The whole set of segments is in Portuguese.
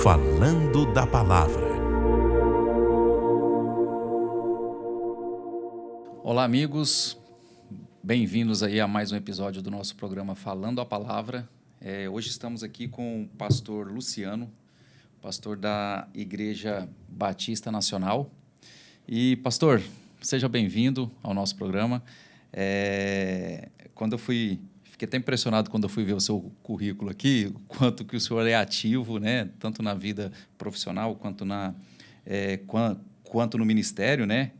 Falando da Palavra. Olá, amigos. Bem-vindos aí a mais um episódio do nosso programa Falando a Palavra. Hoje estamos aqui com o pastor Luciano, pastor da Igreja Batista Nacional. E, pastor, seja bem-vindo ao nosso programa. Fiquei até impressionado quando eu fui ver o seu currículo aqui, o quanto que o senhor é ativo, né? Tanto na vida profissional quanto no ministério, né?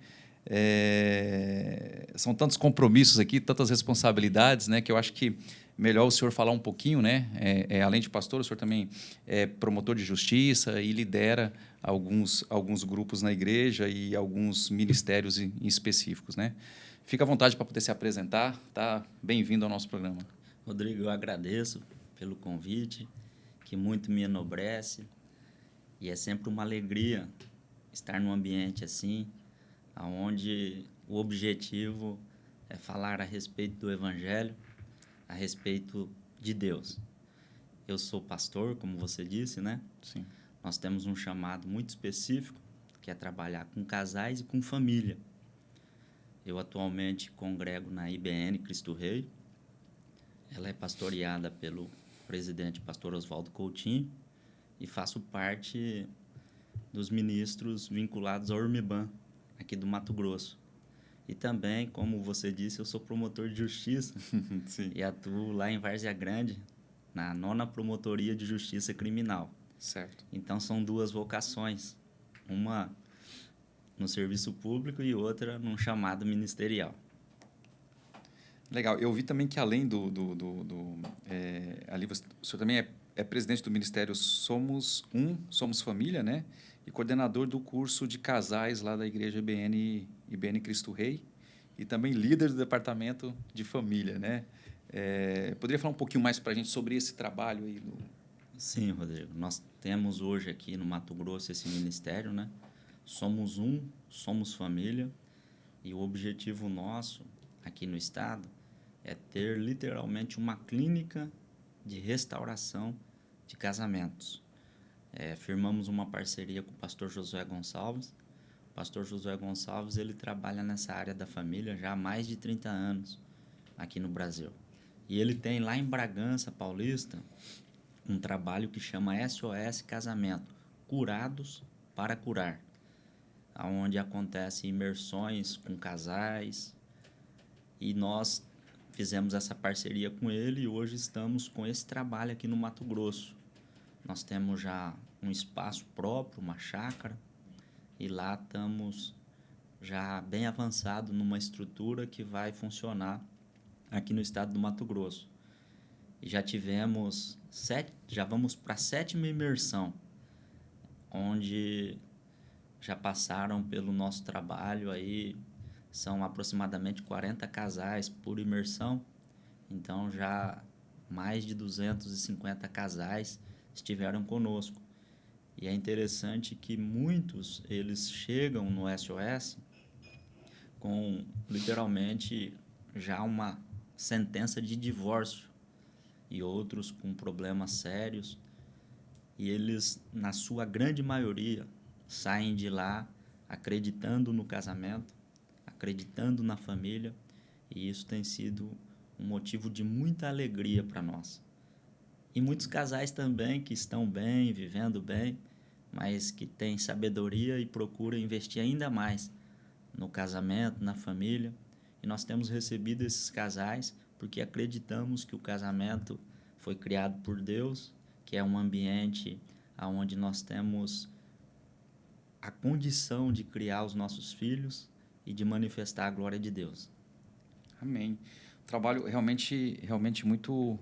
São tantos compromissos aqui, tantas responsabilidades, né? Que eu acho que melhor o senhor falar um pouquinho, né? Além de pastor, o senhor também é promotor de justiça e lidera alguns grupos na igreja e alguns ministérios em específicos, né? Fica à vontade para poder se apresentar, tá? Bem-vindo ao nosso programa. Rodrigo, eu agradeço pelo convite, que muito me enobrece, e é sempre uma alegria estar num ambiente assim, onde o objetivo é falar a respeito do Evangelho, a respeito de Deus. Eu sou pastor, como você disse, né? Sim. Nós temos um chamado muito específico, que é trabalhar com casais e com família. Eu atualmente congrego na IBN Cristo Rei. Ela é pastoreada pelo presidente pastor Oswaldo Coutinho e faço parte dos ministros vinculados ao URMIBAN, aqui do Mato Grosso. E também, como você disse, eu sou promotor de justiça Sim. e atuo lá em Várzea Grande, na 9ª Promotoria de Justiça Criminal. Certo. Então, são duas vocações, uma no serviço público e outra num chamado ministerial. Legal. Eu vi também que além ali o senhor também é presidente do Ministério Somos Família, né? E coordenador do curso de casais lá da Igreja IBN Cristo Rei e também líder do departamento de família, né? Poderia falar um pouquinho mais para a gente sobre esse trabalho aí? Sim, Rodrigo. Nós temos hoje aqui no Mato Grosso esse ministério, né? Somos família, e o objetivo nosso aqui no estado é ter literalmente uma clínica de restauração de casamentos. Firmamos uma parceria com o pastor Josué Gonçalves. O pastor Josué Gonçalves, ele trabalha nessa área da família já há mais de 30 anos aqui no Brasil. E ele tem lá em Bragança Paulista um trabalho que chama SOS Casamento, Curados para Curar, onde acontecem imersões com casais, e nós fizemos essa parceria com ele e hoje estamos com esse trabalho aqui no Mato Grosso. Nós temos já um espaço próprio, uma chácara, e lá estamos já bem avançado numa estrutura que vai funcionar aqui no estado do Mato Grosso. E já vamos para a 7ª imersão, onde já passaram pelo nosso trabalho aí, são aproximadamente 40 casais por imersão, então já mais de 250 casais estiveram conosco. E é interessante que muitos, eles chegam no SOS com literalmente já uma sentença de divórcio e outros com problemas sérios, e eles, na sua grande maioria, saem de lá acreditando no casamento, acreditando na família, e isso tem sido um motivo de muita alegria para nós. E muitos casais também que estão bem, vivendo bem, mas que têm sabedoria e procuram investir ainda mais no casamento, na família. E nós temos recebido esses casais porque acreditamos que o casamento foi criado por Deus, que é um ambiente onde nós temos a condição de criar os nossos filhos e de manifestar a glória de Deus. Amém. Trabalho realmente muito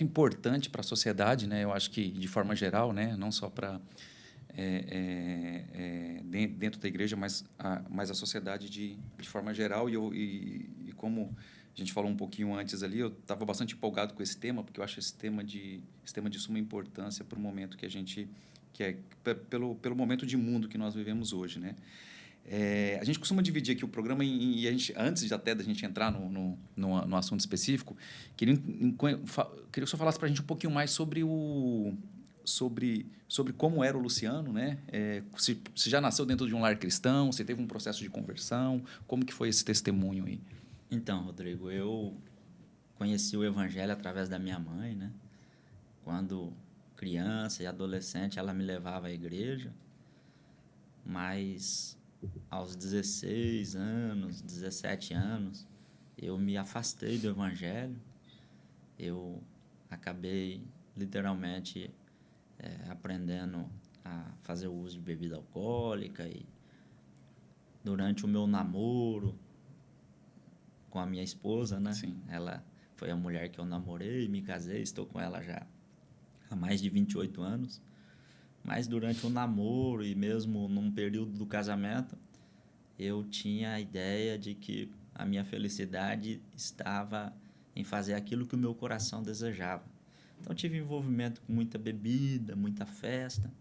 importante para a sociedade, né? Eu acho que de forma geral, né? Não só para dentro da igreja, mas a sociedade de forma geral. E como a gente falou um pouquinho antes ali, eu estava bastante empolgado com esse tema, porque eu acho esse tema de suma importância para o momento pelo momento de mundo que nós vivemos hoje, né? A gente costuma dividir aqui o programa e a gente, antes até da gente entrar no assunto específico, queria que o senhor falasse para a gente um pouquinho mais sobre sobre como era o Luciano, né? Se já nasceu dentro de um lar cristão, se teve um processo de conversão, como que foi esse testemunho aí? Então, Rodrigo, eu conheci o Evangelho através da minha mãe, né? Quando criança e adolescente, ela me levava à igreja, mas aos 16 anos, 17 anos, eu me afastei do Evangelho. Eu acabei, literalmente, aprendendo a fazer o uso de bebida alcoólica e durante o meu namoro com a minha esposa, né? Sim. Ela foi a mulher que eu namorei, me casei, estou com ela já há mais de 28 anos. Mas durante o namoro e mesmo num período do casamento, eu tinha a ideia de que a minha felicidade estava em fazer aquilo que o meu coração desejava. Então, tive envolvimento com muita bebida, muita festa.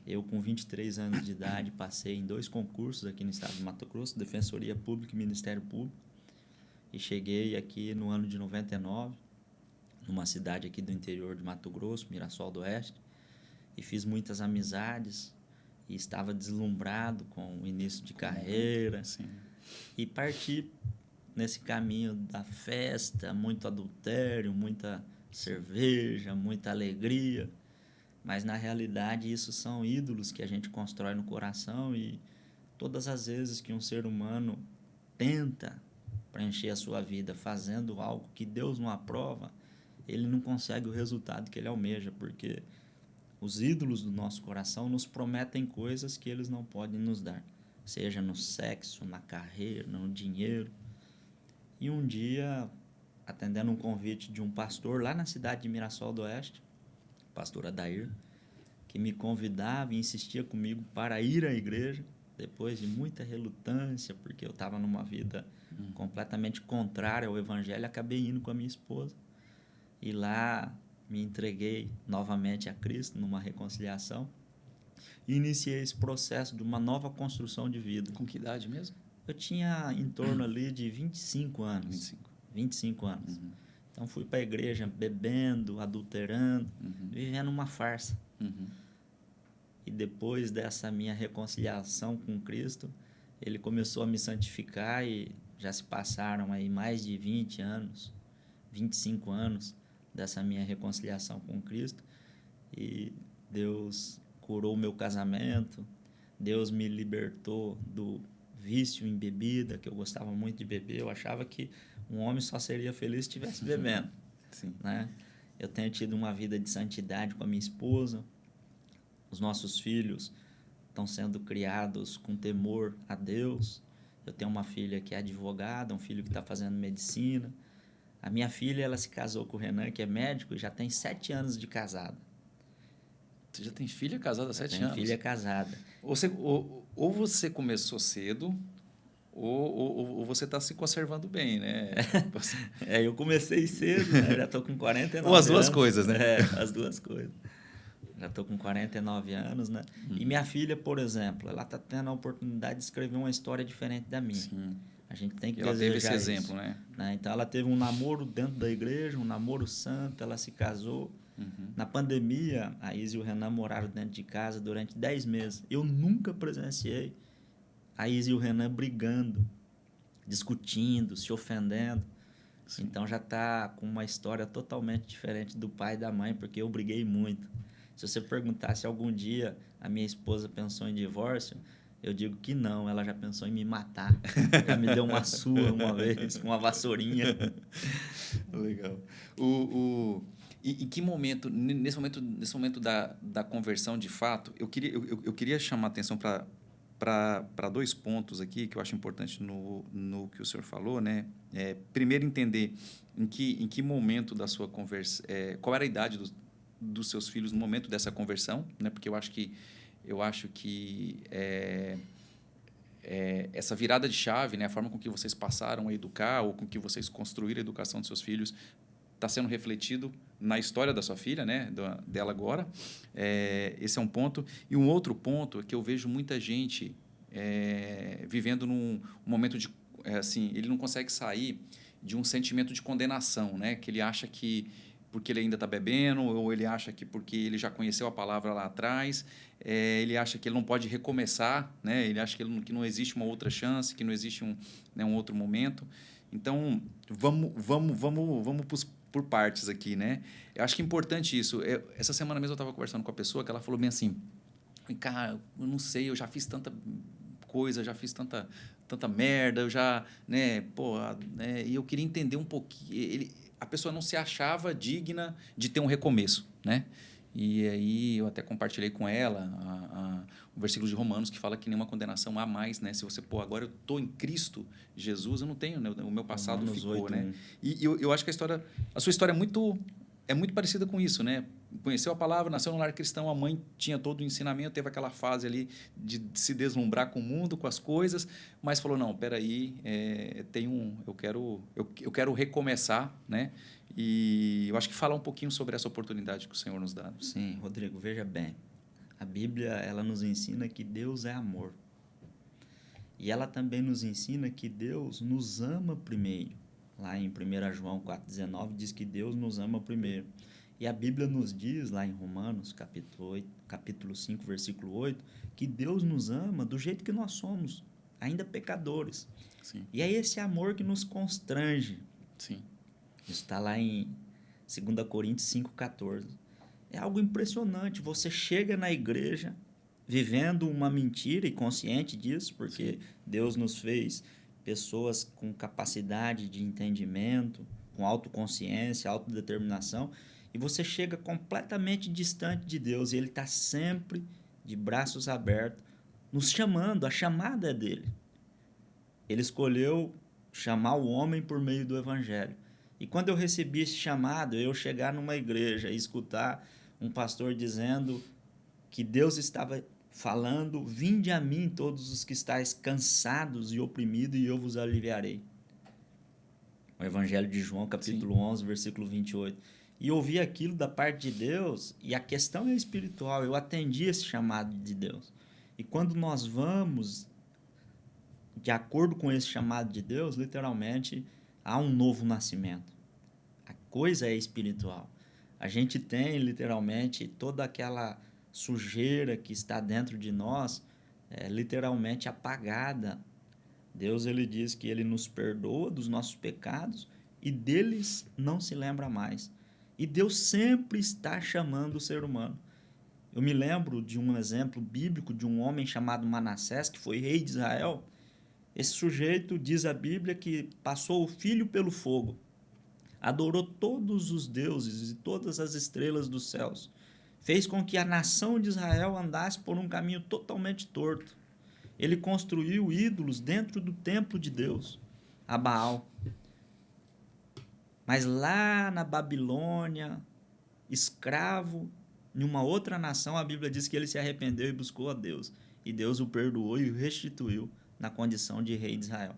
Eu, com 23 anos de idade, passei em 2 concursos aqui no estado de Mato Grosso, Defensoria Pública e Ministério Público. E cheguei aqui no ano de 99, numa cidade aqui do interior de Mato Grosso, Mirassol do Oeste, e fiz muitas amizades e estava deslumbrado com o início de carreira. Sim. E parti nesse caminho da festa, muito adultério, muita cerveja, muita alegria. Mas, na realidade, isso são ídolos que a gente constrói no coração e todas as vezes que um ser humano tenta preencher a sua vida fazendo algo que Deus não aprova, ele não consegue o resultado que ele almeja, porque os ídolos do nosso coração nos prometem coisas que eles não podem nos dar, seja no sexo, na carreira, no dinheiro. E um dia, atendendo um convite de um pastor lá na cidade de Mirassol do Oeste, o pastor Adair, que me convidava e insistia comigo para ir à igreja, depois de muita relutância, porque eu estava numa vida completamente contrária ao Evangelho, acabei indo com a minha esposa. E lá me entreguei novamente a Cristo, numa reconciliação, e iniciei esse processo de uma nova construção de vida. Com que idade mesmo? Eu tinha em torno ali de 25 anos. 25 anos. Uhum. Então, fui para a igreja bebendo, adulterando, vivendo uma farsa. Uhum. E depois dessa minha reconciliação com Cristo, ele começou a me santificar e já se passaram aí mais de 20 anos, 25 anos dessa minha reconciliação com Cristo. E Deus curou o meu casamento, Deus me libertou do vício em bebida, que eu gostava muito de beber. Eu achava que um homem só seria feliz se estivesse bebendo. Sim. Né? Eu tenho tido uma vida de santidade com a minha esposa. Os nossos filhos estão sendo criados com temor a Deus. Eu tenho uma filha que é advogada, um filho que está fazendo medicina. A minha filha, ela se casou com o Renan, que é médico, e já tem 7 anos de casado. Você já tem filha casada há 7 anos? Tenho filha casada. Ou você começou cedo, ou você está se conservando bem, né? Eu comecei cedo, né? Já estou com 49 anos. Ou as duas coisas, né? As duas coisas. Já estou com 49 anos, né? E minha filha, por exemplo, ela está tendo a oportunidade de escrever uma história diferente da minha. Sim. A gente tem que ela teve esse isso, exemplo, né? Então, ela teve um namoro dentro da igreja, um namoro santo, ela se casou. Na pandemia, a Isa e o Renan moraram dentro de casa durante 10 meses. Eu nunca presenciei a Isa e o Renan brigando, discutindo, se ofendendo. Sim. Então, já está com uma história totalmente diferente do pai e da mãe, porque eu briguei muito. Se você perguntar se algum dia a minha esposa pensou em divórcio, eu digo que não, ela já pensou em me matar. Já me deu uma surra uma vez, com uma vassourinha. Legal. E em que momento, nesse momento da conversão de fato, eu queria chamar a atenção para 2 pontos aqui que eu acho importante no que o senhor falou, né? Primeiro, entender em que momento da sua conversa, qual era a idade dos seus filhos no momento dessa conversão, né? Porque eu acho que essa virada de chave, né? A forma com que vocês passaram a educar ou com que vocês construíram a educação dos seus filhos está sendo refletido na história da sua filha, né? Dela agora. Esse é um ponto. E um outro ponto é que eu vejo muita gente vivendo num momento de... assim, ele não consegue sair de um sentimento de condenação, né? Que ele acha que porque ele ainda está bebendo, ou ele acha que porque ele já conheceu a palavra lá atrás, ele acha que ele não pode recomeçar, né? Ele acha que não existe uma outra chance, que não existe um outro momento. Então, vamos por partes aqui, né? Eu acho que é importante isso. Essa semana mesmo eu estava conversando com a pessoa que ela falou bem assim, cara, eu não sei, eu já fiz tanta coisa, já fiz tanta merda, eu já, né, pô, né, e eu queria entender um pouquinho. A pessoa não se achava digna de ter um recomeço, né? E aí eu até compartilhei com ela o versículo de Romanos que fala que nenhuma condenação há mais, né? Se você, agora eu estou em Cristo Jesus, eu não tenho, né? O meu passado Romanos ficou, 8, né? E eu acho que a sua história é muito parecida com isso, né? Conheceu a palavra, nasceu no lar cristão, a mãe tinha todo o ensinamento, teve aquela fase ali de se deslumbrar com o mundo, com as coisas, mas falou, não, peraí, eu quero recomeçar, né? E eu acho que falar um pouquinho sobre essa oportunidade que o Senhor nos dá. Sim, Rodrigo, veja bem. A Bíblia, ela nos ensina que Deus é amor. E ela também nos ensina que Deus nos ama primeiro. Lá em 1 João 4,19 diz que Deus nos ama primeiro. E a Bíblia nos diz, lá em Romanos, capítulo 5, versículo 8, que Deus nos ama do jeito que nós somos, ainda pecadores. Sim. E é esse amor que nos constrange. Sim. Isso está lá em 2 Coríntios 5,14. É algo impressionante. Você chega na igreja vivendo uma mentira e consciente disso, porque Sim. Deus nos fez pessoas com capacidade de entendimento, com autoconsciência, autodeterminação, e você chega completamente distante de Deus e Ele está sempre de braços abertos, nos chamando. A chamada é dele. Ele escolheu chamar o homem por meio do Evangelho. E quando eu recebi esse chamado, eu chegar numa igreja e escutar um pastor dizendo que Deus estava falando, vinde a mim todos os que estáis cansados e oprimidos e eu vos aliviarei. O Evangelho de João, capítulo 11, versículo 28. E eu ouvi aquilo da parte de Deus, e a questão é espiritual, eu atendi esse chamado de Deus. E quando nós vamos de acordo com esse chamado de Deus, literalmente, há um novo nascimento. A coisa é espiritual. A gente tem, literalmente, toda aquela sujeira que está dentro de nós, literalmente apagada. Deus, ele diz que ele nos perdoa dos nossos pecados e deles não se lembra mais. E Deus sempre está chamando o ser humano. Eu me lembro de um exemplo bíblico de um homem chamado Manassés, que foi rei de Israel. Esse sujeito, diz a Bíblia, que passou o filho pelo fogo, adorou todos os deuses e todas as estrelas dos céus, fez com que a nação de Israel andasse por um caminho totalmente torto. Ele construiu ídolos dentro do templo de Deus, a Baal. Mas lá na Babilônia, escravo em uma outra nação, a Bíblia diz que ele se arrependeu e buscou a Deus. E Deus o perdoou e o restituiu na condição de rei de Israel.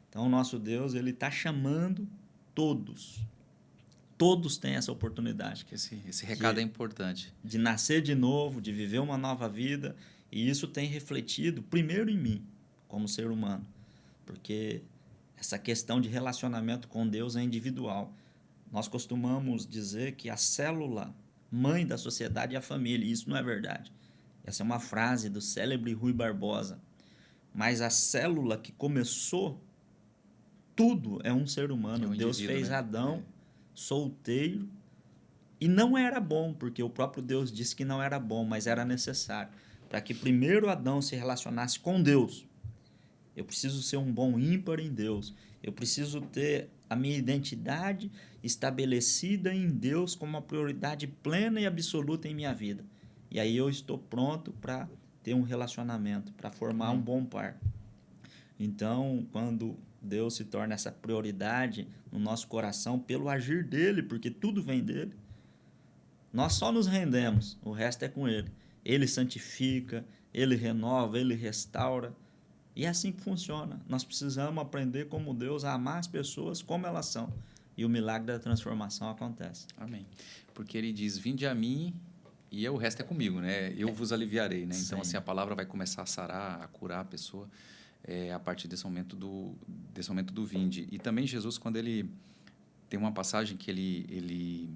Então, o nosso Deus, ele está chamando todos. Todos têm essa oportunidade. Esse recado é importante. De nascer de novo, de viver uma nova vida. E isso tem refletido primeiro em mim, como ser humano. Porque essa questão de relacionamento com Deus é individual. Nós costumamos dizer que a célula mãe da sociedade é a família. E isso não é verdade. Essa é uma frase do célebre Rui Barbosa. Mas a célula que começou tudo é um ser humano. Deus fez, né? Adão solteiro e não era bom, porque o próprio Deus disse que não era bom, mas era necessário. Para que primeiro Adão se relacionasse com Deus, eu preciso ser um bom ímpar em Deus. Eu preciso ter a minha identidade estabelecida em Deus como uma prioridade plena e absoluta em minha vida. E aí eu estou pronto para ter um relacionamento, para formar um bom par. Então, quando Deus se torna essa prioridade no nosso coração pelo agir dele, porque tudo vem dele, nós só nos rendemos, o resto é com ele. Ele santifica, ele renova, ele restaura. E é assim que funciona. Nós precisamos aprender como Deus a amar as pessoas como elas são. E o milagre da transformação acontece. Amém. Porque ele diz, vinde a mim e o resto é comigo, né? Eu vos aliviarei, né? Então, assim, a palavra vai começar a sarar, a curar a pessoa a partir desse momento do vinde. E também Jesus, quando ele... Tem uma passagem que ele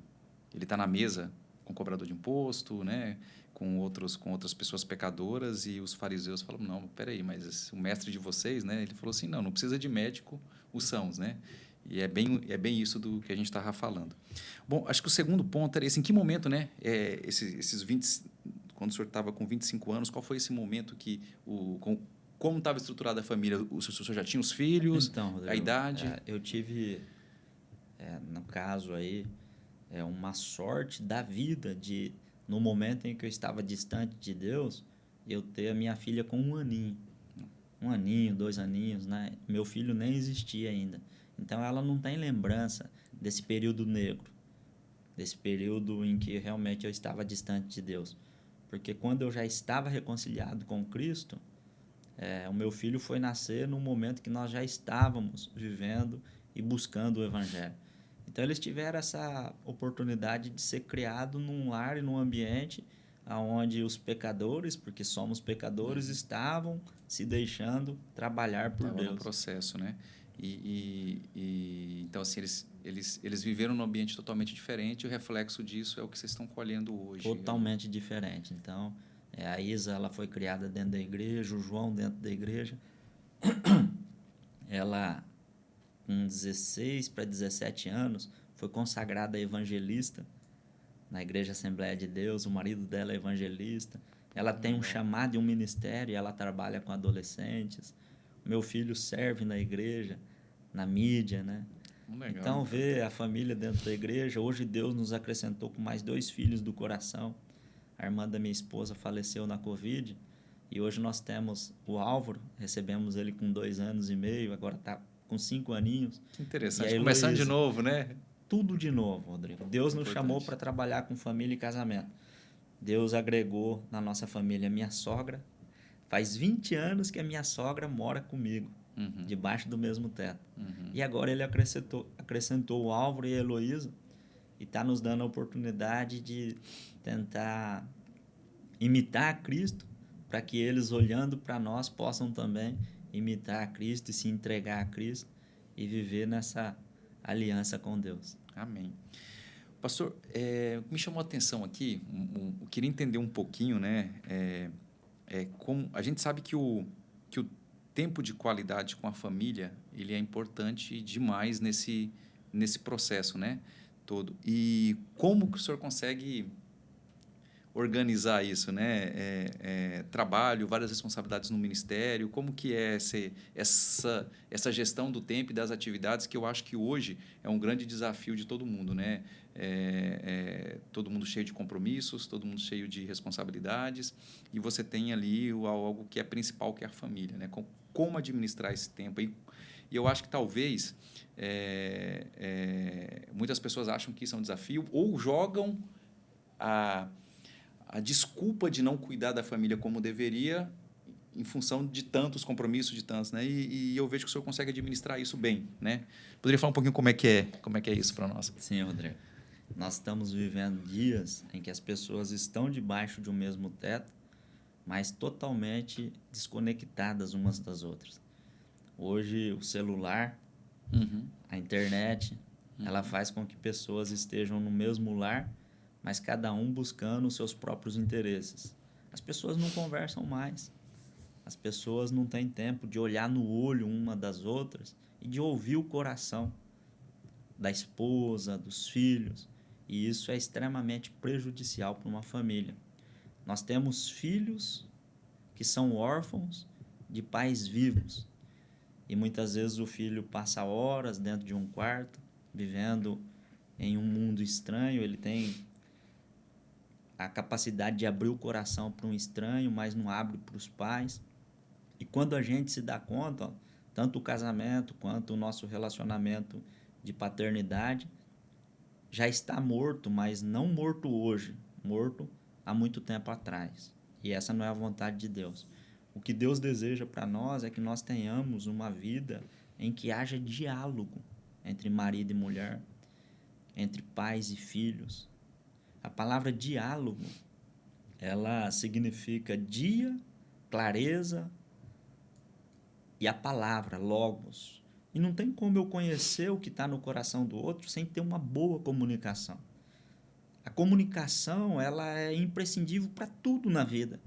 ele está na mesa com o cobrador de imposto, né? Com outras pessoas pecadoras, e os fariseus falam, não, peraí, mas o mestre de vocês, né? Ele falou assim, não precisa de médico, os sãos, né? E é bem isso do que a gente estava falando. Bom, acho que o segundo ponto era esse, em que momento, né? Esses 20, quando o senhor estava com 25 anos, qual foi esse momento que como estava estruturada a família? O senhor já tinha os filhos, Então, a Rodrigo, idade? eu tive, no caso aí, uma sorte da vida de, no momento em que eu estava distante de Deus, eu ter a minha filha com 1 aninho. 1 aninho, 2 aninhos, né? Meu filho nem existia ainda. Então, ela não tem lembrança desse período negro, desse período em que realmente eu estava distante de Deus. Porque quando eu já estava reconciliado com Cristo, o meu filho foi nascer no momento que nós já estávamos vivendo e buscando o Evangelho. Então, eles tiveram essa oportunidade de ser criado num lar e num ambiente onde os pecadores, porque somos pecadores, estavam se deixando trabalhar por Estava no Deus. processo, né? Então, assim, eles viveram num ambiente totalmente diferente, e o reflexo disso é o que vocês estão colhendo hoje. Totalmente diferente. Então, a Isa, ela foi criada dentro da igreja, o João dentro da igreja. Ela, com 16 para 17 anos, foi consagrada evangelista na Igreja Assembleia de Deus. O marido dela é evangelista. Ela tem um chamado e um ministério, e ela trabalha com adolescentes. Meu filho serve na igreja, na mídia, né? Legal. Então, ver a família dentro da igreja. Hoje Deus nos acrescentou com mais 2 filhos do coração. A irmã da minha esposa faleceu na Covid, e hoje nós temos o Álvaro, recebemos ele com 2 anos e meio, agora está com 5 aninhos. Que interessante. E a Começando de Heloísa. novo, né? Tudo de novo, Rodrigo. Deus nos Importante. chamou para trabalhar com família e casamento. Deus agregou na nossa família a minha sogra. Faz 20 anos que a minha sogra mora comigo, debaixo do mesmo teto. E agora ele acrescentou o Álvaro e a Heloísa, e está nos dando a oportunidade de tentar imitar a Cristo, para que eles, olhando para nós, possam também imitar a Cristo e se entregar a Cristo e viver nessa aliança com Deus. Amém. Pastor, me chamou a atenção aqui, eu queria entender um pouquinho, né? Como a gente sabe que o tempo de qualidade com a família, ele é importante demais nesse processo, né? Todo. E como que o senhor consegue organizar isso, né? Trabalho, várias responsabilidades no ministério, como que é essa gestão do tempo e das atividades, que eu acho que hoje é um grande desafio de todo mundo, né? Todo mundo cheio de compromissos, todo mundo cheio de responsabilidades, e você tem ali algo que é principal, que é a família, né? Como administrar esse tempo. E eu acho que talvez muitas pessoas acham que isso é um desafio, ou jogam a desculpa de não cuidar da família como deveria, em função de tantos compromissos, de tantos, né? E eu vejo que o senhor consegue administrar isso bem, né? Poderia falar um pouquinho como é que é isso para nós? Sim, Rodrigo. Nós estamos vivendo dias em que as pessoas estão debaixo de um mesmo teto, mas totalmente desconectadas umas das outras. Hoje, o celular, a internet, ela faz com que pessoas estejam no mesmo lar, mas cada um buscando os seus próprios interesses. As pessoas não conversam mais. As pessoas não têm tempo de olhar no olho uma das outras e de ouvir o coração da esposa, dos filhos. E isso é extremamente prejudicial para uma família. Nós temos filhos que são órfãos de pais vivos. E muitas vezes o filho passa horas dentro de um quarto, vivendo em um mundo estranho. Ele tem a capacidade de abrir o coração para um estranho, mas não abre para os pais. E quando a gente se dá conta, tanto o casamento quanto o nosso relacionamento de paternidade já está morto, mas não morto hoje, morto há muito tempo atrás. E essa não é a vontade de Deus. O que Deus deseja para nós é que nós tenhamos uma vida em que haja diálogo entre marido e mulher, entre pais e filhos. A palavra diálogo, ela significa dia, clareza, e a palavra, logos. E não tem como eu conhecer o que está no coração do outro sem ter uma boa comunicação. A comunicação, ela é imprescindível para tudo na vida.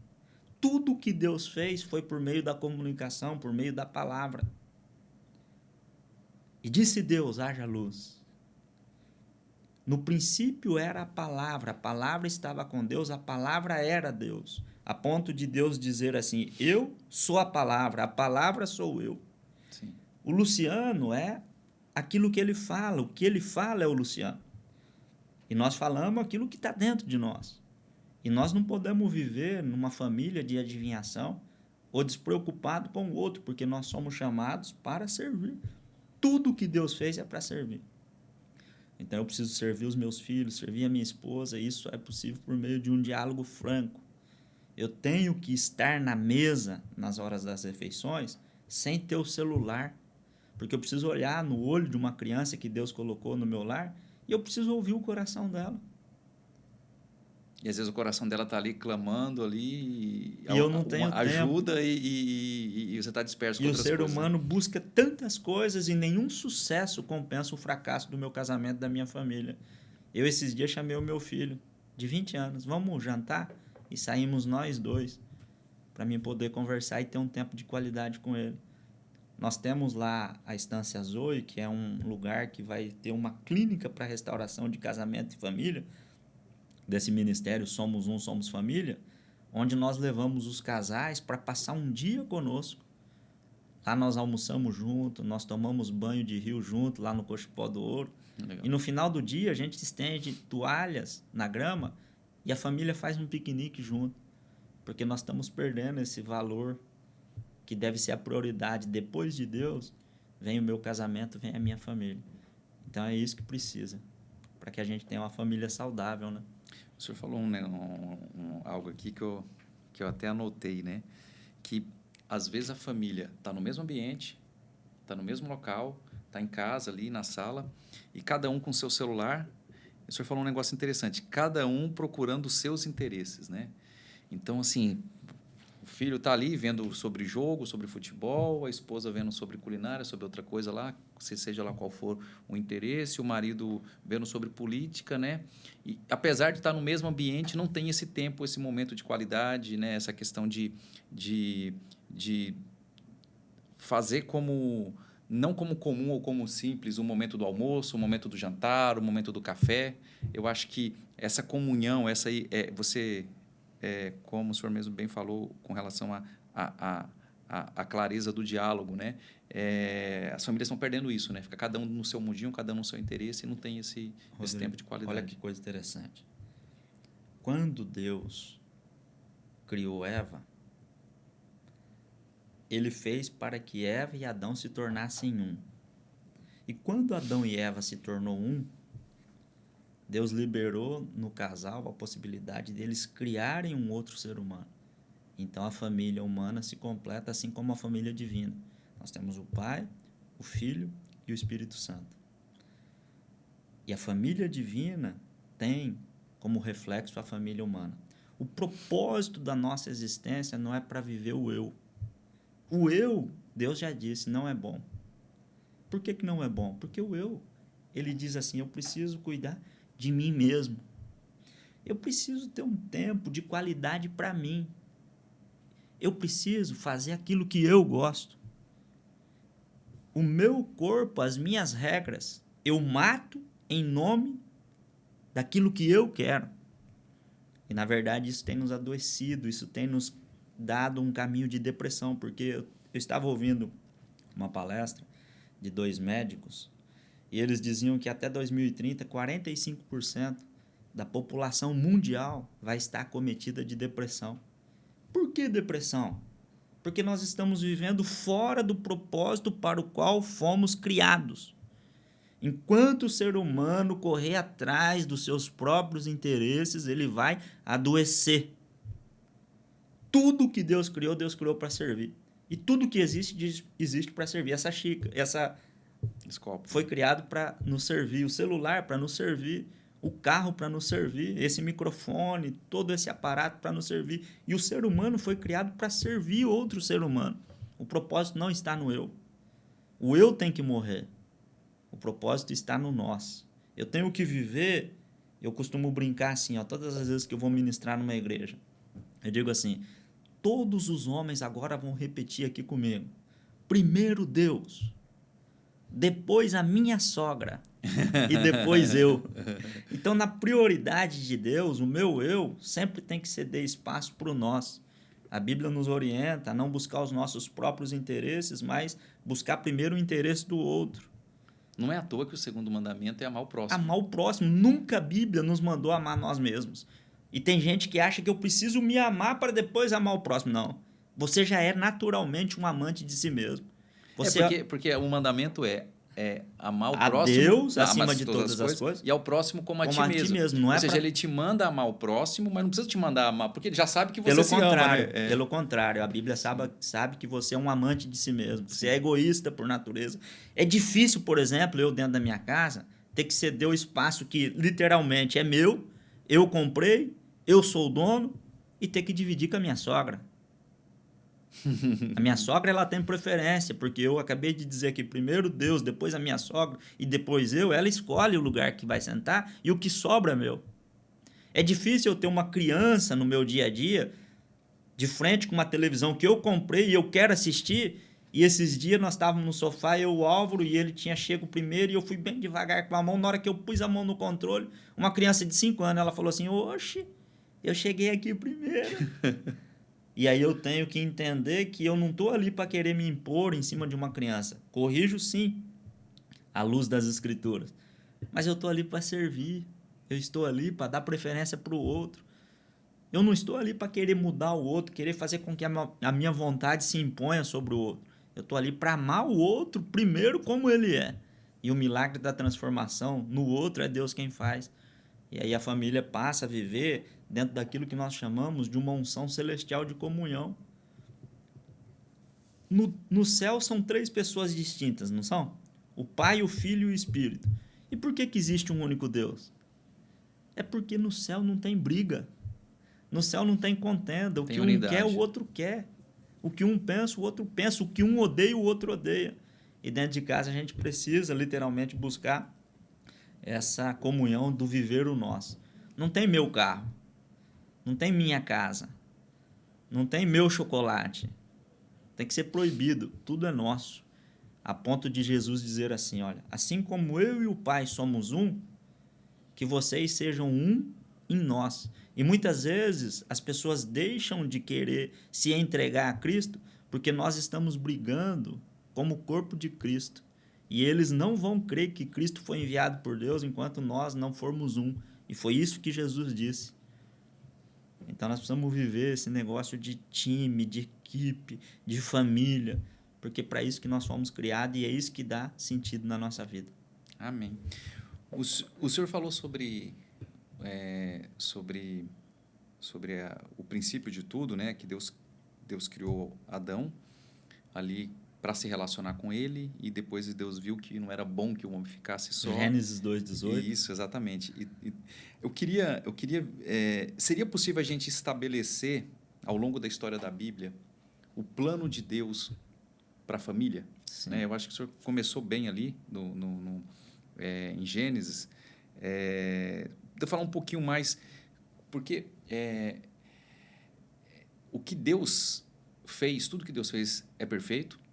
Tudo que Deus fez foi por meio da comunicação, por meio da palavra. E disse Deus, haja luz. No princípio era a palavra estava com Deus, a palavra era Deus. A ponto de Deus dizer assim, eu sou a palavra sou eu. Sim. O Luciano é aquilo que ele fala, o que ele fala é o Luciano. E nós falamos aquilo que está dentro de nós. E nós não podemos viver numa família de adivinhação ou despreocupado com o outro, porque nós somos chamados para servir. Tudo que Deus fez é para servir. Então eu preciso servir os meus filhos, servir a minha esposa, e isso é possível por meio de um diálogo franco. Eu tenho que estar na mesa nas horas das refeições sem ter o celular, porque eu preciso olhar no olho de uma criança que Deus colocou no meu lar e eu preciso ouvir o coração dela. E às vezes o coração dela está ali clamando ali, E eu não tenho ajuda e você está disperso com E o outras ser coisas. humano busca tantas coisas e nenhum sucesso compensa o fracasso do meu casamento, da minha família. Eu esses dias chamei o meu filho de 20 anos, vamos jantar? E saímos nós dois para mim poder conversar e ter um tempo de qualidade com ele. Nós temos lá a Estância Zoe, que é um lugar que vai ter uma clínica para restauração de casamento e família, desse ministério Somos Um, Somos Família, onde nós levamos os casais para passar um dia conosco. Lá nós almoçamos junto, nós tomamos banho de rio junto, lá no Cochipó do Ouro. Legal. E no final do dia a gente estende toalhas na grama e a família faz um piquenique junto. Porque nós estamos perdendo esse valor que deve ser a prioridade. Depois de Deus, vem o meu casamento, vem a minha família. Então é isso que precisa, para que a gente tenha uma família saudável, né? O senhor falou algo aqui que eu até anotei, né? Que às vezes a família está no mesmo ambiente, está no mesmo local, está em casa ali na sala, e cada um com seu celular. O senhor falou um negócio interessante, cada um procurando os seus interesses, né? Então, assim, o filho está ali vendo sobre jogo, sobre futebol, a esposa vendo sobre culinária, sobre outra coisa lá, seja lá qual for o interesse, o marido vendo sobre política, né? E apesar de estar no mesmo ambiente, não tem esse tempo, esse momento de qualidade, né? Essa questão de fazer como, não como comum ou como simples, o momento do almoço, o momento do jantar, o momento do café. Eu acho que essa comunhão, essa aí, como o senhor mesmo bem falou, com relação à clareza do diálogo, né? As famílias estão perdendo isso, né? Fica cada um no seu mundinho, cada um no seu interesse e não tem esse tempo de qualidade. Olha que coisa interessante. Quando Deus criou Eva, ele fez para que Eva e Adão se tornassem um. E quando Adão e Eva se tornou um, Deus liberou no casal a possibilidade deles criarem um outro ser humano. Então a família humana se completa assim como a família divina. Nós temos o Pai, o Filho e o Espírito Santo. E a família divina tem como reflexo a família humana. O propósito da nossa existência não é para viver o eu. O eu, Deus já disse, não é bom. Por que não é bom? Porque o eu, ele diz assim, eu preciso cuidar de mim mesmo. Eu preciso ter um tempo de qualidade para mim. Eu preciso fazer aquilo que eu gosto. O meu corpo, as minhas regras, eu mato em nome daquilo que eu quero. E, na verdade, isso tem nos adoecido, isso tem nos dado um caminho de depressão, porque eu estava ouvindo uma palestra de 2 médicos e eles diziam que até 2030, 45% da população mundial vai estar acometida de depressão. Por que depressão? Porque nós estamos vivendo fora do propósito para o qual fomos criados. Enquanto o ser humano correr atrás dos seus próprios interesses, ele vai adoecer. Tudo que Deus criou para servir. E tudo que existe para servir. Esse copo foi criado para nos servir. O celular para nos servir. O carro para nos servir. Esse microfone, todo esse aparato para nos servir. E o ser humano foi criado para servir outro ser humano. O propósito não está no eu. O eu tem que morrer. O propósito está no nós. Eu tenho que viver Eu costumo brincar assim, ó, todas as vezes que eu vou ministrar numa igreja. Eu digo assim, todos os homens agora vão repetir aqui comigo. Primeiro Deus, depois a minha sogra e depois eu. Então, na prioridade de Deus, o meu eu sempre tem que ceder espaço para o nós. A Bíblia nos orienta a não buscar os nossos próprios interesses, mas buscar primeiro o interesse do outro. Não é à toa que o segundo mandamento é amar o próximo. Amar o próximo. Nunca a Bíblia nos mandou amar nós mesmos. E tem gente que acha que eu preciso me amar para depois amar o próximo. Não. Você já é naturalmente um amante de si mesmo. Você Porque o mandamento é amar o a próximo, Deus amar acima de todas as coisas e ao próximo como a ti como a ti mesmo. mesmo. Não é Ou seja, pra... ele te manda amar o próximo, mas não precisa te mandar amar, porque ele já sabe que você Pelo se contrário, ama. Né? pelo contrário, a Bíblia sabe que você é um amante de si mesmo. Você é egoísta por natureza. É difícil, por exemplo, eu dentro da minha casa, ter que ceder o espaço que literalmente é meu, eu comprei, eu sou o dono, e ter que dividir com a minha sogra. A minha sogra, ela tem preferência, porque eu acabei de dizer que primeiro Deus, depois a minha sogra e depois eu, ela escolhe o lugar que vai sentar e o que sobra é meu. É difícil eu ter uma criança no meu dia a dia, de frente com uma televisão que eu comprei e eu quero assistir, e esses dias nós estávamos no sofá, eu, o Álvaro, e ele tinha chego primeiro, e eu fui bem devagar com a mão. Na hora que eu pus a mão no controle, uma criança de 5 anos, ela falou assim, oxe, eu cheguei aqui primeiro. E aí eu tenho que entender que eu não estou ali para querer me impor em cima de uma criança. Corrijo sim, à luz das escrituras. Mas eu estou ali para servir. Eu estou ali para dar preferência para o outro. Eu não estou ali para querer mudar o outro, querer fazer com que a minha vontade se imponha sobre o outro. Eu estou ali para amar o outro primeiro como ele é. E o milagre da transformação no outro é Deus quem faz. E aí a família passa a viver dentro daquilo que nós chamamos de uma unção celestial de comunhão. No céu são 3 pessoas distintas, não são? O Pai, o Filho e o Espírito. E por que existe um único Deus? É porque no céu não tem briga. No céu não tem contenda. O que um quer, o outro quer. O que um pensa, o outro pensa. O que um odeia, o outro odeia. E dentro de casa a gente precisa literalmente buscar essa comunhão do viver o nosso. Não tem meu carro, não tem minha casa, não tem meu chocolate. Tem que ser proibido, tudo é nosso. A ponto de Jesus dizer assim, olha, assim como eu e o Pai somos um, que vocês sejam um em nós. E muitas vezes as pessoas deixam de querer se entregar a Cristo porque nós estamos brigando como corpo de Cristo. E eles não vão crer que Cristo foi enviado por Deus enquanto nós não formos um. E foi isso que Jesus disse. Então nós precisamos viver esse negócio de time, de equipe, de família, porque para isso que nós fomos criados e é isso que dá sentido na nossa vida. Amém. O senhor falou sobre o princípio de tudo, né? Que Deus criou Adão ali para se relacionar com ele, e depois Deus viu que não era bom que o homem ficasse só. Gênesis 2:18. Isso, exatamente. Eu queria seria possível a gente estabelecer, ao longo da história da Bíblia, o plano de Deus para a família? Né? Eu acho que o senhor começou bem ali em Gênesis. Vou falar um pouquinho mais, porque o que Deus fez, tudo que Deus fez é perfeito,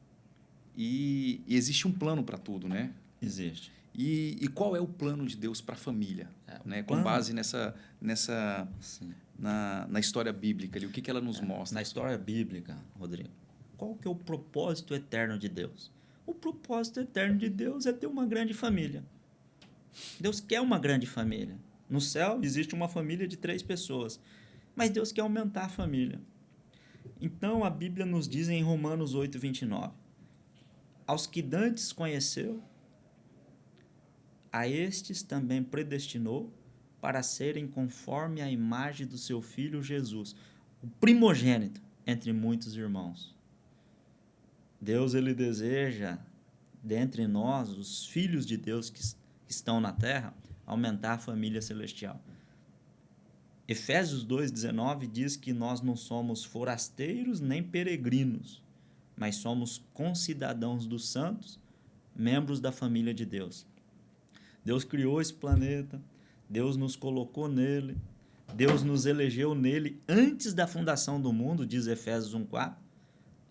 e existe um plano para tudo, né? Existe. E qual é o plano de Deus para a família? Né? Com base na história bíblica, ali, o que ela nos mostra? Na história bíblica, Rodrigo, qual que é o propósito eterno de Deus? O propósito eterno de Deus é ter uma grande família. Deus quer uma grande família. No céu existe uma família de 3 pessoas, mas Deus quer aumentar a família. Então a Bíblia nos diz em Romanos 8:29, aos que dantes conheceu, a estes também predestinou para serem conforme a imagem do seu Filho Jesus, o primogênito entre muitos irmãos. Deus, ele deseja, dentre nós, os filhos de Deus que estão na terra, aumentar a família celestial. Efésios 2:19 diz que nós não somos forasteiros nem peregrinos, mas somos concidadãos dos santos, membros da família de Deus. Deus criou esse planeta, Deus nos colocou nele, Deus nos elegeu nele antes da fundação do mundo, diz Efésios 1:4,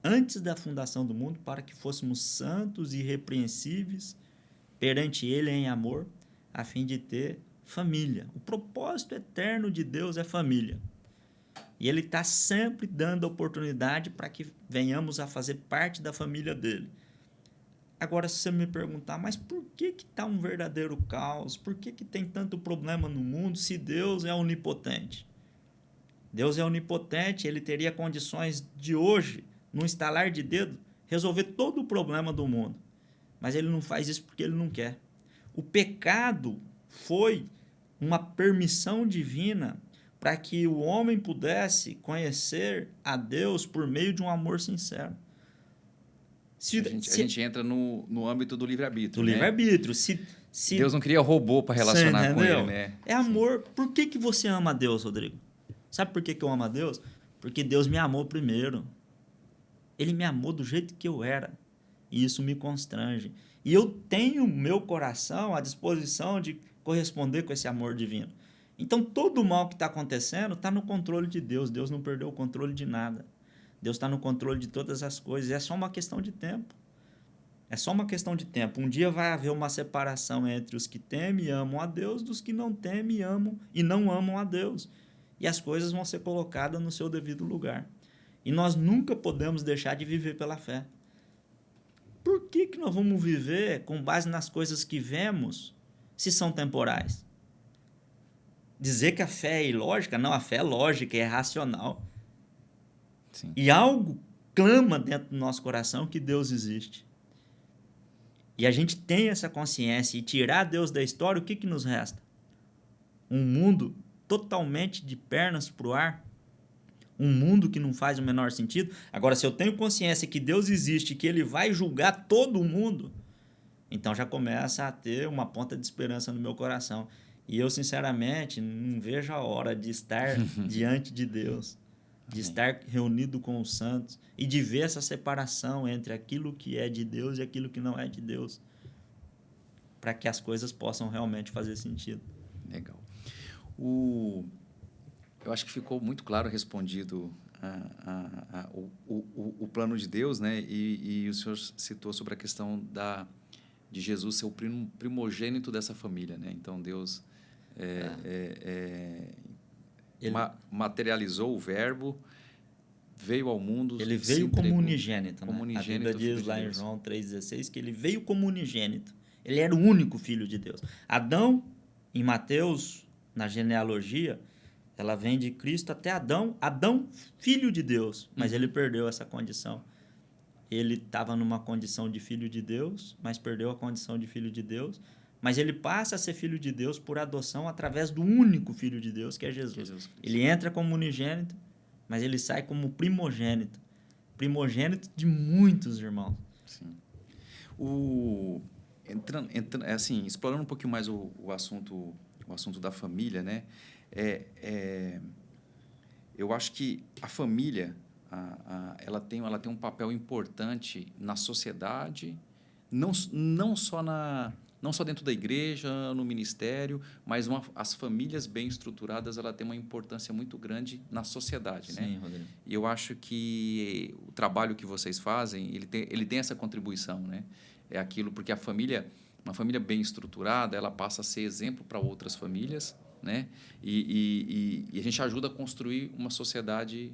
antes da fundação do mundo, para que fôssemos santos e irrepreensíveis perante ele em amor, a fim de ter família. O propósito eterno de Deus é família. E ele está sempre dando oportunidade para que venhamos a fazer parte da família dele. Agora, se você me perguntar, mas por que está um verdadeiro caos? Por que tem tanto problema no mundo se Deus é onipotente? Deus é onipotente, ele teria condições de hoje, num estalar de dedo, resolver todo o problema do mundo. Mas ele não faz isso porque ele não quer. O pecado foi uma permissão divina para que o homem pudesse conhecer a Deus por meio de um amor sincero. A gente entra no âmbito do livre-arbítrio. Do livre-arbítrio. Deus não cria robô para relacionar com ele, né? É amor. Por que você ama a Deus, Rodrigo? Sabe por que eu amo a Deus? Porque Deus me amou primeiro. Ele me amou do jeito que eu era. E isso me constrange. E eu tenho meu coração à disposição de corresponder com esse amor divino. Então, todo o mal que está acontecendo está no controle de Deus. Deus não perdeu o controle de nada. Deus está no controle de todas as coisas. É só uma questão de tempo. É só uma questão de tempo. Um dia vai haver uma separação entre os que temem e amam a Deus dos que não temem e não amam a Deus. E as coisas vão ser colocadas no seu devido lugar. E nós nunca podemos deixar de viver pela fé. Por que nós vamos viver com base nas coisas que vemos se são temporais? Dizer que a fé é ilógica? Não, a fé é lógica, é racional. Sim. E algo clama dentro do nosso coração que Deus existe. E a gente tem essa consciência e tirar Deus da história, o que nos resta? Um mundo totalmente de pernas para o ar? Um mundo que não faz o menor sentido? Agora, se eu tenho consciência que Deus existe, que Ele vai julgar todo mundo, então já começa a ter uma ponta de esperança no meu coração. E eu, sinceramente, não vejo a hora de estar diante de Deus, de estar reunido com os santos e de ver essa separação entre aquilo que é de Deus e aquilo que não é de Deus, para que as coisas possam realmente fazer sentido. Legal. Eu acho que ficou muito claro respondido o plano de Deus, né? E o senhor citou sobre a questão de Jesus ser o primogênito dessa família, né? Então, Deus materializou o verbo, veio ao mundo. Ele veio como unigênito. Como unigênito, a Bíblia diz lá em João 3,16 que ele veio como unigênito. Ele era o único filho de Deus. Adão, em Mateus, na genealogia, ela vem de Cristo até Adão. Adão, filho de Deus, mas ele perdeu essa condição. Ele estava numa condição de filho de Deus, mas perdeu a condição de filho de Deus. Mas ele passa a ser filho de Deus por adoção através do único filho de Deus, que é Jesus. Ele entra como unigênito, mas ele sai como primogênito. Primogênito de muitos irmãos. Sim. Assim, explorando um pouquinho mais o assunto da família, né? Eu acho que a família ela tem um papel importante na sociedade, não só dentro da igreja, no ministério, mas as famílias bem estruturadas ela tem uma importância muito grande na sociedade. Sim, né? Rodrigo. E eu acho que o trabalho que vocês fazem ele tem essa contribuição, né? É aquilo, porque uma família bem estruturada, ela passa a ser exemplo para outras famílias, né? E a gente ajuda a construir uma sociedade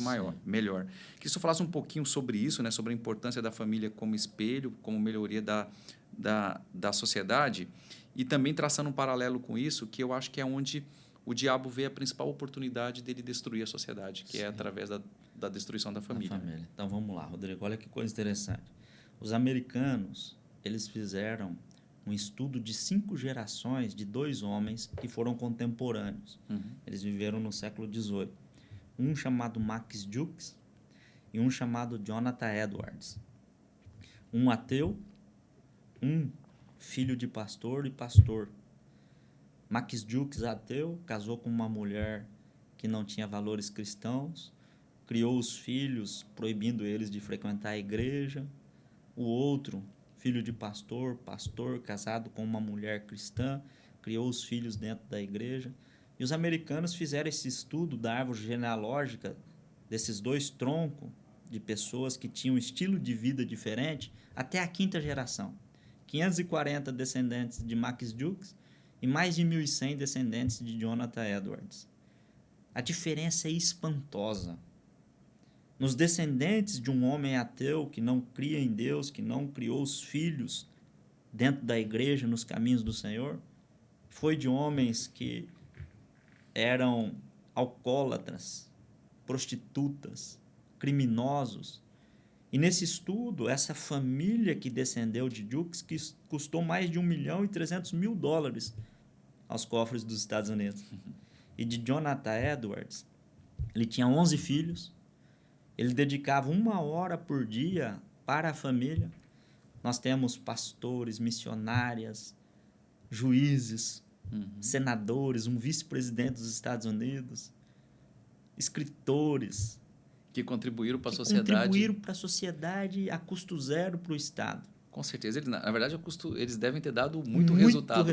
maior, melhor. Queria que você falasse um pouquinho sobre isso, né? Sobre a importância da família como espelho, como melhoria da sociedade, e também traçando um paralelo com isso, que eu acho que é onde o diabo vê a principal oportunidade dele destruir a sociedade, que é através da destruição da família. Então, vamos lá, Rodrigo. Olha que coisa interessante. Os americanos, eles fizeram um estudo de 5 gerações de 2 homens que foram contemporâneos. Eles viveram no século XVIII. Um chamado Max Jukes e um chamado Jonathan Edwards. Um ateu, um filho de pastor e pastor. Max Jukes, ateu, casou com uma mulher que não tinha valores cristãos, criou os filhos proibindo eles de frequentar a igreja. O outro, filho de pastor, casado com uma mulher cristã, criou os filhos dentro da igreja. E os americanos fizeram esse estudo da árvore genealógica desses 2 troncos de pessoas que tinham um estilo de vida diferente até a 5ª geração. 540 descendentes de Max Jukes e mais de 1.100 descendentes de Jonathan Edwards. A diferença é espantosa. Nos descendentes de um homem ateu que não cria em Deus, que não criou os filhos dentro da igreja, nos caminhos do Senhor, foi de homens que eram alcoólatras, prostitutas, criminosos. E nesse estudo, essa família que descendeu de Jukes, que custou mais de $1.300.000 aos cofres dos Estados Unidos. E de Jonathan Edwards, ele tinha 11 filhos, ele dedicava 1 hora por dia para a família. Nós temos pastores, missionárias, juízes, senadores, um vice-presidente dos Estados Unidos, escritores. Que contribuíram para a Que sociedade. contribuíram para a sociedade a custo zero para o Estado. Com certeza. Na verdade, eles devem ter dado muito resultado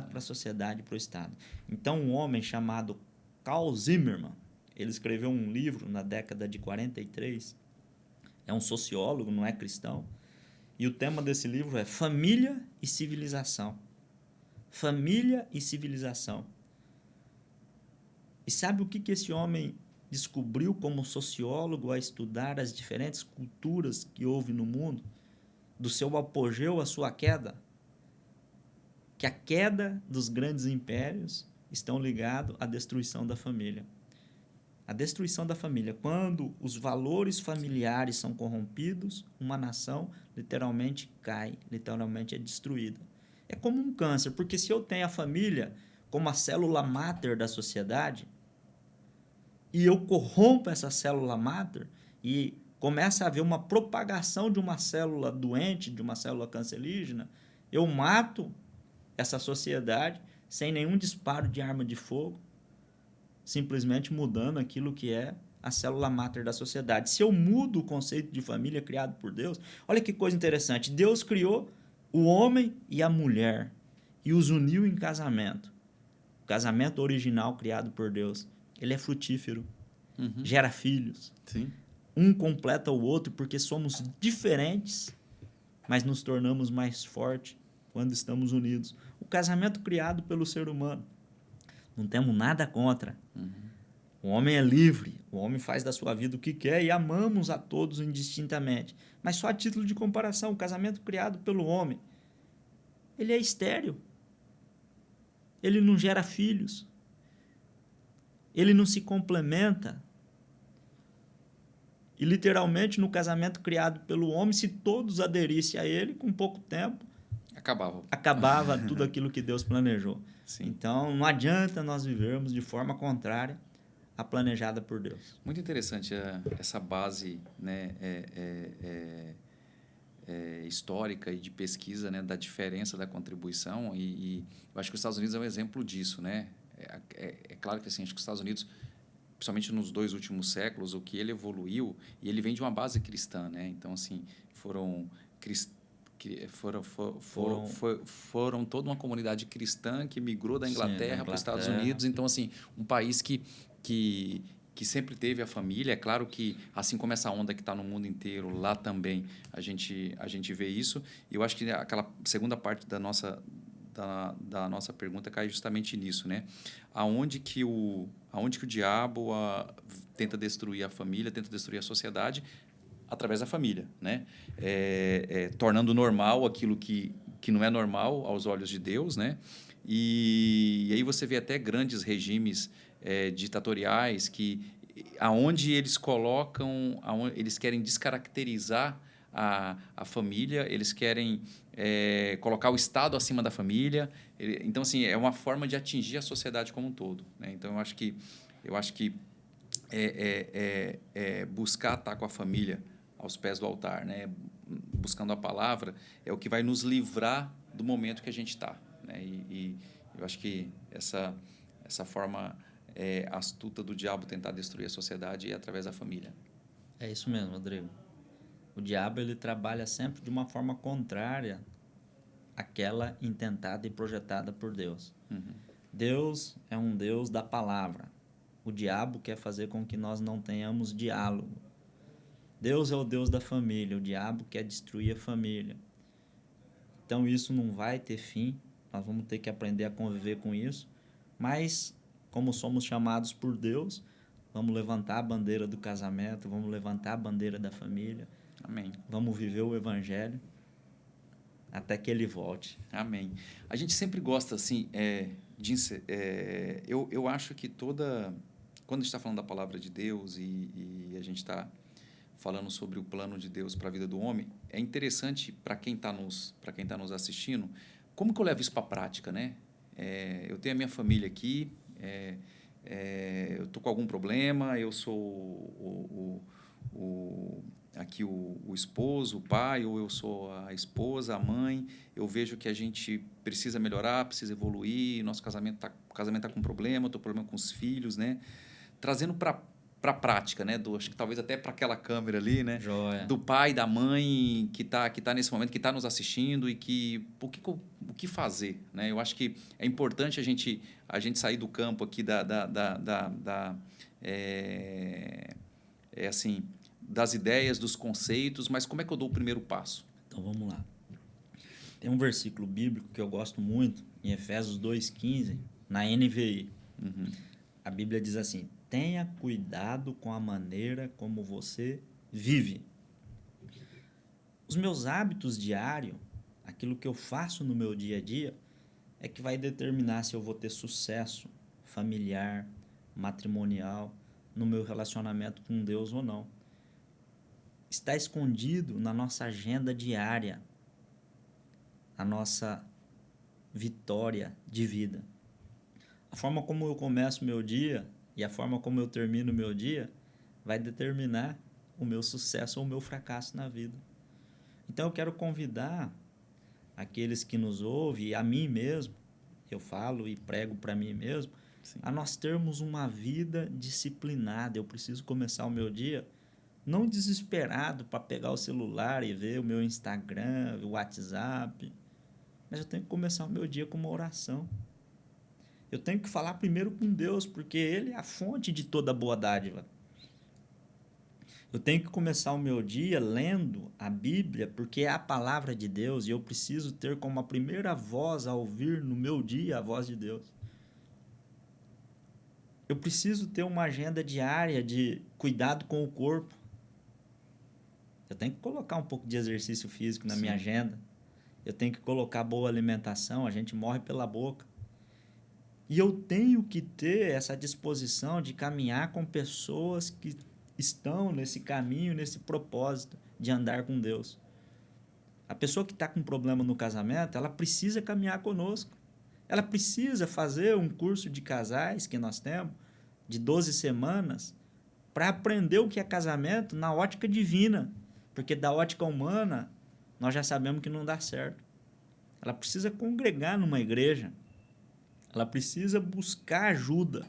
para a sociedade e para o Estado. Então, um homem chamado Carl Zimmerman, ele escreveu um livro na década de 43. É um sociólogo, não é cristão. E o tema desse livro é Família e Civilização. Família e civilização. E sabe o que esse homem descobriu como sociólogo a estudar as diferentes culturas que houve no mundo, do seu apogeu à sua queda? Que a queda dos grandes impérios estão ligados à destruição da família. A destruição da família. Quando os valores familiares são corrompidos, uma nação literalmente cai, literalmente é destruída. É como um câncer, porque se eu tenho a família como a célula máter da sociedade, e eu corrompo essa célula máter, e começa a haver uma propagação de uma célula doente, de uma célula cancerígena, eu mato essa sociedade sem nenhum disparo de arma de fogo, simplesmente mudando aquilo que é a célula máter da sociedade. Se eu mudo o conceito de família criado por Deus, olha que coisa interessante, Deus criou o homem e a mulher e os uniu em casamento. O casamento original criado por Deus, ele é frutífero, gera filhos. Sim. Um completa o outro porque somos diferentes, mas nos tornamos mais fortes quando estamos unidos. O casamento criado pelo ser humano, não temos nada contra. O homem é livre, o homem faz da sua vida o que quer e amamos a todos indistintamente. Mas só a título de comparação, o casamento criado pelo homem, ele é estéril. Ele não gera filhos. Ele não se complementa. E, literalmente, no casamento criado pelo homem, se todos aderissem a ele, com pouco tempo, acabava tudo aquilo que Deus planejou. Sim. Então, não adianta nós vivermos de forma contrária à planejada por Deus. Muito interessante essa base, né, histórica e de pesquisa, né, da diferença da contribuição. E eu acho que os Estados Unidos é um exemplo disso. Né? É claro que assim, acho que os Estados Unidos, principalmente nos 2 últimos séculos, o que ele evoluiu, e ele vem de uma base cristã, né? Então, assim, foram toda uma comunidade cristã que migrou da Inglaterra para os Estados Unidos. Então, assim, um país que sempre teve a família. É claro que, assim como essa onda que está no mundo inteiro, lá também a gente vê isso. E eu acho que aquela segunda parte da nossa pergunta cai justamente nisso, né? Aonde que o diabo tenta destruir a família, tenta destruir a sociedade? Através da família, né? Tornando normal aquilo que não é normal aos olhos de Deus, né? E aí você vê até grandes regimes ditatoriais aonde eles colocam, eles querem descaracterizar a família, eles querem colocar o Estado acima da família. Então, assim, é uma forma de atingir a sociedade como um todo, né? Então, eu acho que buscar estar com a família aos pés do altar, né? Buscando a palavra, é o que vai nos livrar do momento que a gente está, né? E eu acho que essa forma astuta do diabo tentar destruir a sociedade é através da família. É isso mesmo, Rodrigo. O diabo ele trabalha sempre de uma forma contrária aquela intentada e projetada por Deus. Uhum. Deus é um Deus da palavra. O diabo quer fazer com que nós não tenhamos diálogo. Deus é o Deus da família, o diabo quer destruir a família. Então isso não vai ter fim, nós vamos ter que aprender a conviver com isso, mas como somos chamados por Deus, vamos levantar a bandeira do casamento, vamos levantar a bandeira da família. Amém. Vamos viver o evangelho até que ele volte. Amém. A gente sempre gosta, assim, eu acho que quando a gente está falando da palavra de Deus e a gente está falando sobre o plano de Deus para a vida do homem, é interessante para quem está nos assistindo, como que eu levo isso para a prática, né? Eu tenho a minha família aqui, eu estou com algum problema, eu sou aqui o esposo, o pai, ou eu sou a esposa, a mãe, eu vejo que a gente precisa melhorar, precisa evoluir, nosso casamento está com problema, estou com problema com os filhos, né? Trazendo para a prática, né? Acho que talvez até para aquela câmera ali, né? Joia. Do pai, da mãe que tá nesse momento, que está nos assistindo e o que fazer, né? Eu acho que é importante a gente sair do campo aqui assim, das ideias, dos conceitos, mas como é que eu dou o primeiro passo? Então vamos lá. Tem um versículo bíblico que eu gosto muito, em Efésios 2,15, na NVI. Uhum. A Bíblia diz assim: tenha cuidado com a maneira como você vive. Os meus hábitos diários, aquilo que eu faço no meu dia a dia, é que vai determinar se eu vou ter sucesso familiar, matrimonial, no meu relacionamento com Deus ou não. Está escondido na nossa agenda diária, a nossa vitória de vida. A forma como eu começo o meu dia e a forma como eu termino o meu dia vai determinar o meu sucesso ou o meu fracasso na vida. Então eu quero convidar aqueles que nos ouvem, e a mim mesmo, eu falo e prego para mim mesmo, Sim. a nós termos uma vida disciplinada. Eu preciso começar o meu dia não desesperado para pegar o celular e ver o meu Instagram, o WhatsApp, mas eu tenho que começar o meu dia com uma oração. Eu tenho que falar primeiro com Deus, porque Ele é a fonte de toda boa dádiva. Eu tenho que começar o meu dia lendo a Bíblia, porque é a palavra de Deus e eu preciso ter como a primeira voz a ouvir no meu dia a voz de Deus. Eu preciso ter uma agenda diária de cuidado com o corpo. Eu tenho que colocar um pouco de exercício físico na minha agenda. Eu tenho que colocar boa alimentação, a gente morre pela boca. E eu tenho que ter essa disposição de caminhar com pessoas que estão nesse caminho, nesse propósito de andar com Deus. A pessoa que está com problema no casamento, ela precisa caminhar conosco. Ela precisa fazer um curso de casais que nós temos, de 12 semanas, para aprender o que é casamento na ótica divina. Porque da ótica humana, nós já sabemos que não dá certo. Ela precisa congregar numa igreja. Ela precisa buscar ajuda.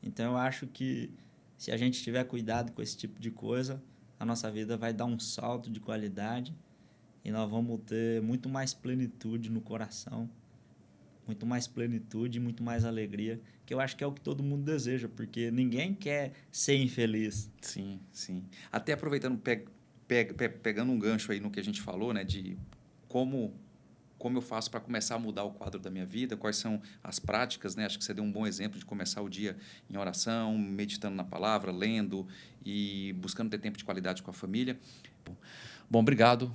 Então, eu acho que se a gente tiver cuidado com esse tipo de coisa, a nossa vida vai dar um salto de qualidade e nós vamos ter muito mais plenitude no coração, muito mais plenitude e muito mais alegria, que eu acho que é o que todo mundo deseja, porque ninguém quer ser infeliz. Sim, sim. Até aproveitando, pegando um gancho aí no que a gente falou, né, de como eu faço para começar a mudar o quadro da minha vida, quais são as práticas, né? Acho que você deu um bom exemplo de começar o dia em oração, meditando na palavra, lendo e buscando ter tempo de qualidade com a família. Bom, obrigado,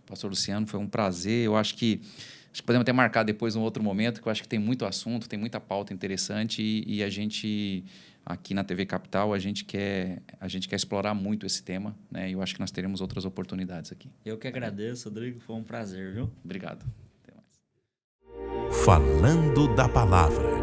pastor Luciano, foi um prazer. Eu acho que podemos até marcar depois um outro momento, que eu acho que tem muito assunto, tem muita pauta interessante e a gente, aqui na TV Capital, a gente quer explorar muito esse tema, né? E eu acho que nós teremos outras oportunidades aqui. Eu que agradeço, Rodrigo, foi um prazer, viu? Obrigado. Até mais. Falando da Palavra.